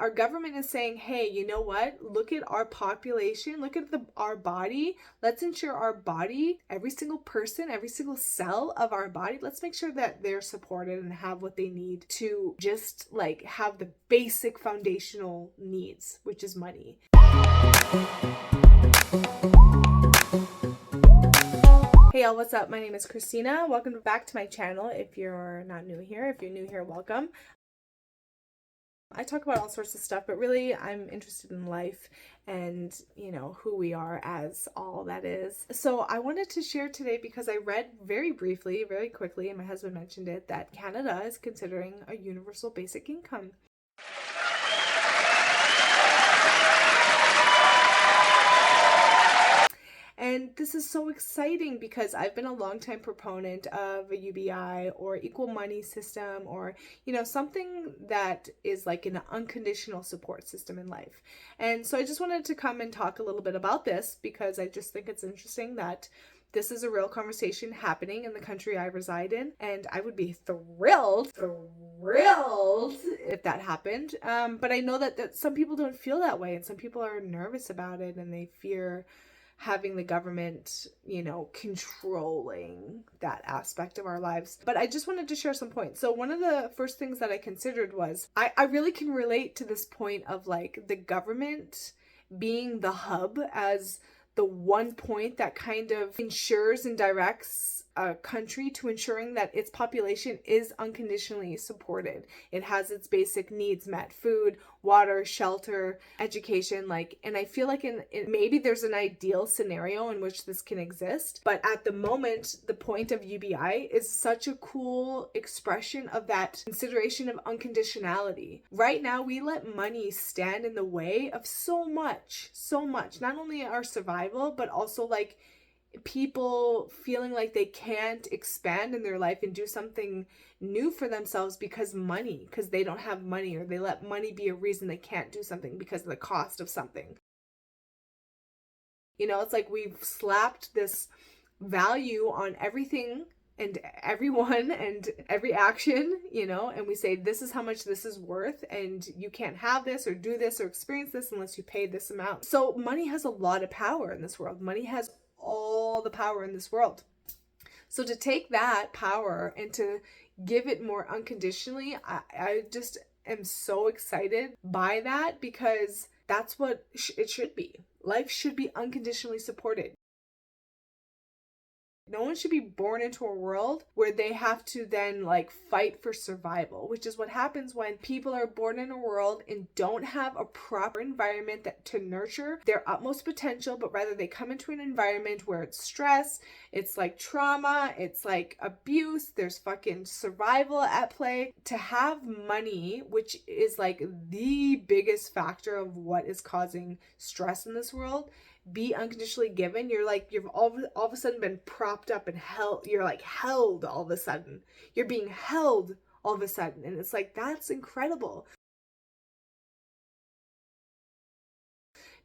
our government is saying, hey, you know what? Look at our population, look at our body. Let's ensure our body, every single person, every single cell of our body, let's make sure that they're supported and have what they need to just like have the basic foundational needs, which is money. Hey y'all, what's up? My name is Christina. Welcome back to my channel. If you're not new here, if you're new here, welcome. I talk about all sorts of stuff, but really I'm interested in life and, who we are as all that is. So I wanted to share today because I read very briefly, very quickly, and my husband mentioned it, that Canada is considering a universal basic income. And this is so exciting because I've been a longtime proponent of a UBI or equal money system, or, something that is like an unconditional support system in life. And so I just wanted to come and talk a little bit about this because I just think it's interesting that this is a real conversation happening in the country I reside in, and I would be thrilled if that happened. But I know that some people don't feel that way, and some people are nervous about it, and they fear having the government, controlling that aspect of our lives. But I just wanted to share some points. So one of the first things that I considered was, I really can relate to this point of like the government being the hub as the one point that kind of ensures and directs a country to ensuring that its population is unconditionally supported. It has its basic needs met: food, water, shelter, education. And I feel like maybe there's an ideal scenario in which this can exist, but at the moment, the point of UBI is such a cool expression of that consideration of unconditionality. Right now, we let money stand in the way of so much, not only our survival, but also like people feeling like they can't expand in their life and do something new for themselves because they don't have money, or they let money be a reason they can't do something because of the cost of something. It's like we've slapped this value on everything and everyone and every action, and we say, this is how much this is worth, and you can't have this or do this or experience this unless you pay this amount. So money has a lot of power in this world. Money has all the power in this world. So to take that power and to give it more unconditionally, I just am so excited by that, because that's what it should be. Life should be unconditionally supported. No one should be born into a world where they have to then fight for survival, which is what happens when people are born in a world and don't have a proper environment to nurture their utmost potential, but rather they come into an environment where it's stress, it's like trauma, it's like abuse, there's fucking survival at play. To have money, which is like the biggest factor of what is causing stress in this world, be unconditionally given, you've all of a sudden been propped up and held. You're held all of a sudden. You're being held all of a sudden. And it's like, that's incredible.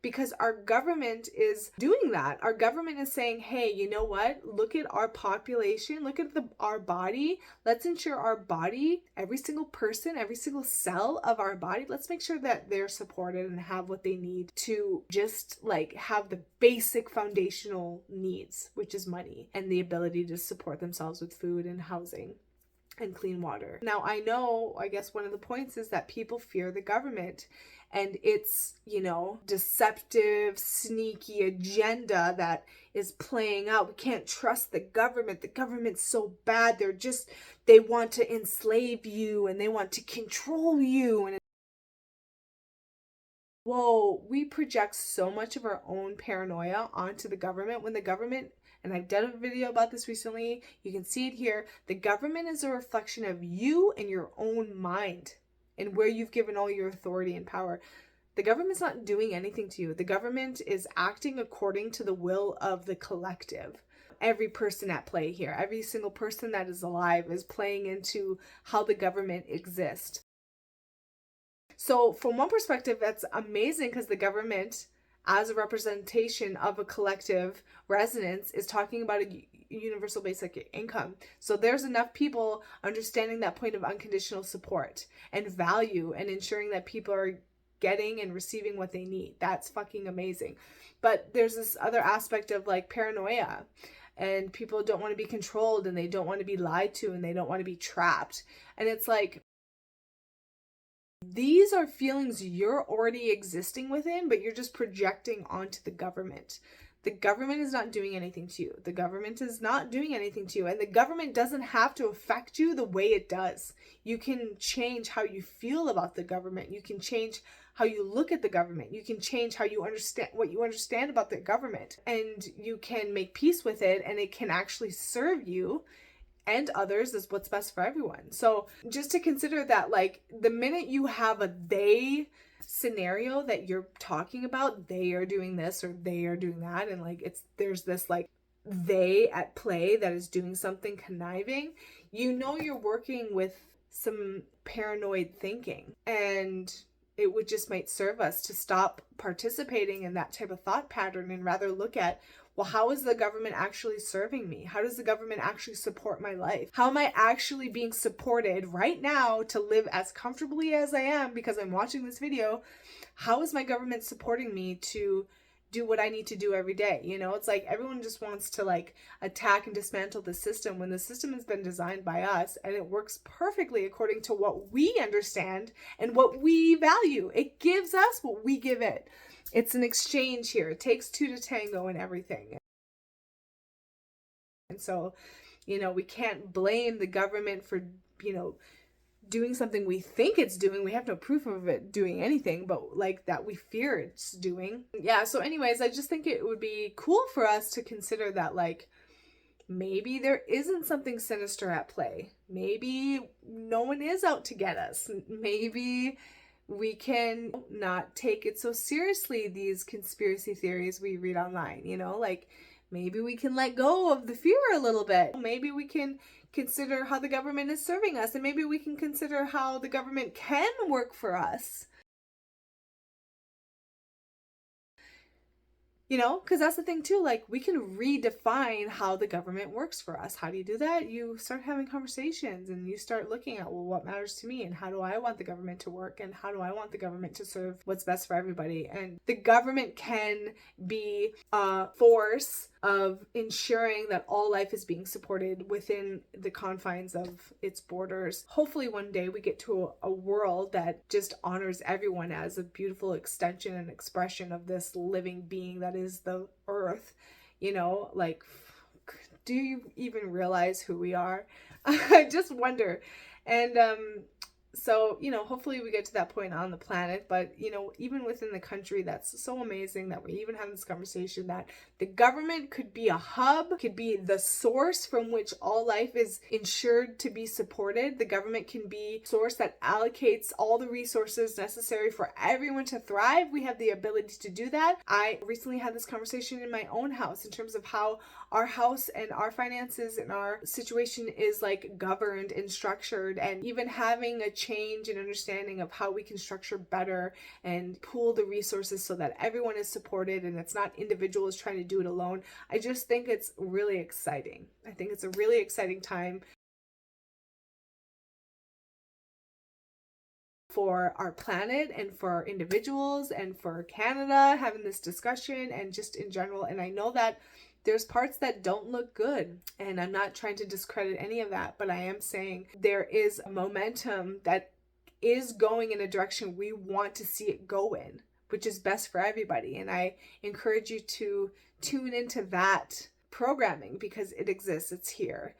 Because our government is doing that. Our government is saying, hey, you know what? Look at our population, look at our body. Let's ensure our body, every single person, every single cell of our body, let's make sure that they're supported and have what they need to just have the basic foundational needs, which is money and the ability to support themselves with food and housing and clean water. Now, I guess one of the points is that people fear the government and its, deceptive, sneaky agenda that is playing out. We can't trust the government. The government's so bad. They want to enslave you and they want to control you. And whoa, we project so much of our own paranoia onto the government when the government, and I've done a video about this recently, you can see it here, the government is a reflection of you and your own mind and where you've given all your authority and power. The government's not doing anything to you. The government is acting according to the will of the collective. Every person at play here, every single person that is alive is playing into how the government exists. So from one perspective, that's amazing because the government, as a representation of a collective resonance, is talking about a universal basic income. So there's enough people understanding that point of unconditional support and value and ensuring that people are getting and receiving what they need. That's fucking amazing. But there's this other aspect of like paranoia, and people don't want to be controlled, and they don't want to be lied to, and they don't want to be trapped. And it's like, these are feelings you're already existing within, but you're just projecting onto the government. The government is not doing anything to you. The government is not doing anything to you. And the government doesn't have to affect you the way it does. You can change how you feel about the government. You can change how you look at the government. You can change how you understand what you understand about the government. And you can make peace with it, and it can actually serve you and others is what's best for everyone. So just to consider that, like, the minute you have a they scenario that you're talking about, they are doing this or they are doing that, and like there's this like they at play that is doing something conniving, you know you're working with some paranoid thinking, and it would just might serve us to stop participating in that type of thought pattern and rather look at, well, how is the government actually serving me? How does the government actually support my life? How am I actually being supported right now to live as comfortably as I am because I'm watching this video? How is my government supporting me to do what I need to do every day? You know, it's like everyone just wants to like attack and dismantle the system when the system has been designed by us, and it works perfectly according to what we understand and what we value. It gives us what we give it. It's an exchange here. It takes two to tango and everything. And so, you know, we can't blame the government for, you know, doing something we think it's doing. We have no proof of it doing anything, but like that we fear it's doing. Yeah, so anyways, I just think it would be cool for us to consider that, like, maybe there isn't something sinister at play. Maybe no one is out to get us. Maybe we can not take it so seriously, these conspiracy theories we read online, you know, like maybe we can let go of the fear a little bit. Maybe we can consider how the government is serving us, and maybe we can consider how the government can work for us. You know, because that's the thing too, like we can redefine how the government works for us. How do you do that? You start having conversations and you start looking at, well, what matters to me and how do I want the government to work and how do I want the government to serve what's best for everybody. And the government can be a force of ensuring that all life is being supported within the confines of its borders. Hopefully one day we get to a world that just honors everyone as a beautiful extension and expression of this living being that is the earth. You know, like, do you even realize who we are? I just wonder. And so, you know, hopefully we get to that point on the planet, but, you know, even within the country, that's so amazing that we even have this conversation that the government could be a hub, could be the source from which all life is ensured to be supported. The government can be a source that allocates all the resources necessary for everyone to thrive. We have the ability to do that. I recently had this conversation in my own house in terms of how our house and our finances and our situation is like governed and structured, and even having a change and understanding of how we can structure better and pool the resources so that everyone is supported and it's not individuals trying to do it alone. I just think it's really exciting. I think it's a really exciting time for our planet and for individuals and for Canada having this discussion and just in general. And I know that there's parts that don't look good, and I'm not trying to discredit any of that, but I am saying there is a momentum that is going in a direction we want to see it go in, which is best for everybody. And I encourage you to tune into that programming because it exists, it's here.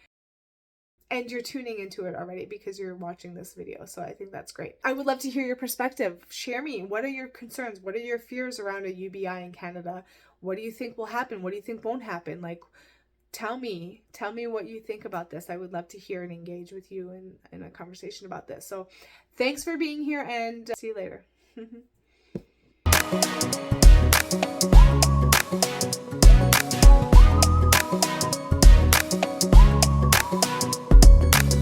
And you're tuning into it already because you're watching this video. So I think that's great. I would love to hear your perspective. Share me. What are your concerns? What are your fears around a UBI in Canada? What do you think will happen? What do you think won't happen? Like, tell me what you think about this. I would love to hear and engage with you in a conversation about this. So thanks for being here, and see you later.